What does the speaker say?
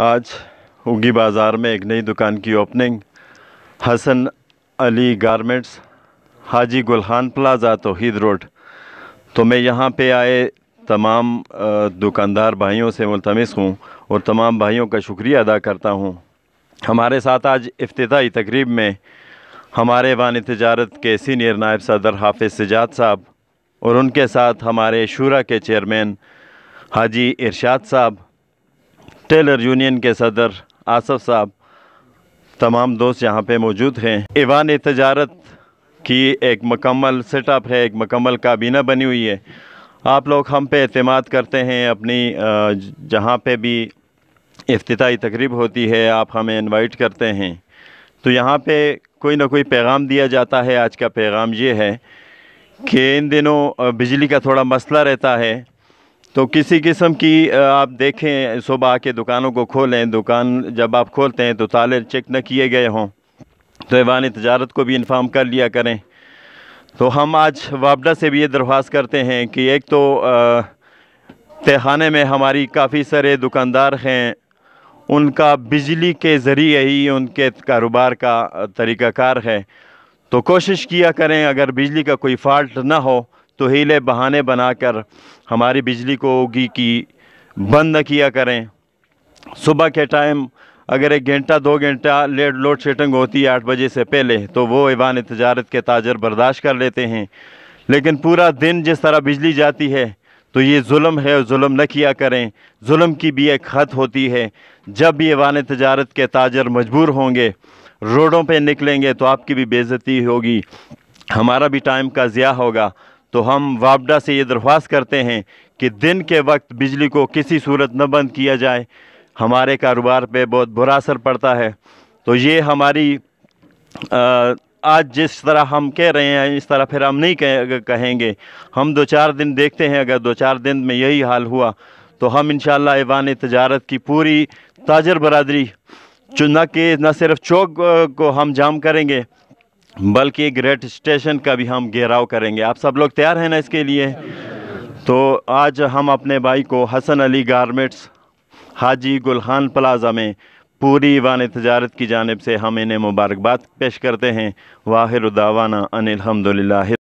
आज उगी बाज़ार में एक नई दुकान की ओपनिंग, हसन अली गारमेंट्स, हाजी गुलखान प्लाज़ा, तौहीद रोड। तो मैं यहाँ पे आए तमाम दुकानदार भाइयों से मुल्तमिस हूँ और तमाम भाइयों का शुक्रिया अदा करता हूँ। हमारे साथ आज इफ्तिताई तकरीब में हमारे वान तिजारत के सीनियर नायब सदर हाफिज़ सजाद साहब और उनके साथ हमारे शूरा के चेयरमैन हाजी इरशाद साहब, टेलर यूनियन के सदर आसफ साहब, तमाम दोस्त यहाँ पे मौजूद हैं। ईवान तिजारत की एक मुकम्मल सेटअप है, एक मुकम्मल काबीना बनी हुई है। आप लोग हम पे एतमाद करते हैं, अपनी जहाँ पे भी इफ्तिताई तकरीब होती है आप हमें इनवाइट करते हैं, तो यहाँ पे कोई ना कोई पैगाम दिया जाता है। आज का पैगाम ये है कि इन दिनों बिजली का थोड़ा मसला रहता है, तो किसी किस्म की आप देखें सुबह आके दुकानों को खोलें, दुकान जब आप खोलते हैं तो ताले चेक न किए गए हों, तो ईवान तिजारत को भी इन्फॉर्म कर लिया करें। तो हम आज वापडा से भी ये दरख्वास्त करते हैं कि एक तो तहखाने में हमारी काफ़ी सारे दुकानदार हैं, उनका बिजली के ज़रिए ही उनके कारोबार का तरीक़ाकार है, तो कोशिश किया करें अगर बिजली का कोई फ़ाल्ट ना हो तो हीले बहाने बनाकर हमारी बिजली को होगी कि बंद न किया करें। सुबह के टाइम अगर 1 घंटा 2 घंटा लेट लोड शेडिंग होती है 8 बजे से पहले, तो वो ईवान तिजारत के ताजर बर्दाश्त कर लेते हैं, लेकिन पूरा दिन जिस तरह बिजली जाती है तो ये जुल्म है, जुल्म न किया करें। जुल्म की भी एक हद होती है। जब भी ईवान तिजारत के ताजर मजबूर होंगे, रोडों पे निकलेंगे, तो आपकी भी बेइज्जती होगी, हमारा भी टाइम का ज़िया होगा। तो हम वापडा से ये दरख्वास्त करते हैं कि दिन के वक्त बिजली को किसी सूरत न बंद किया जाए, हमारे कारोबार पे बहुत बुरा असर पड़ता है। तो ये हमारी आज जिस तरह हम कह रहे हैं इस तरह फिर हम नहीं कहेंगे। हम 2-4 दिन देखते हैं, अगर 2-4 दिन में यही हाल हुआ तो हम इंशाअल्लाह ईवान तिजारत की पूरी ताजर बरादरी न सिर्फ चौक को हम जाम करेंगे बल्कि ग्रेट स्टेशन का भी हम घेराव करेंगे। आप सब लोग तैयार हैं ना इसके लिए? तो आज हम अपने भाई को हसन अली गारमेंट्स, हाजी गुलखान प्लाज़ा में पूरी ईवान तिजारत की जानिब से हम इन्हें मुबारकबाद पेश करते हैं। वाहिर दावाना अनिल हम्दुलिल्लाह।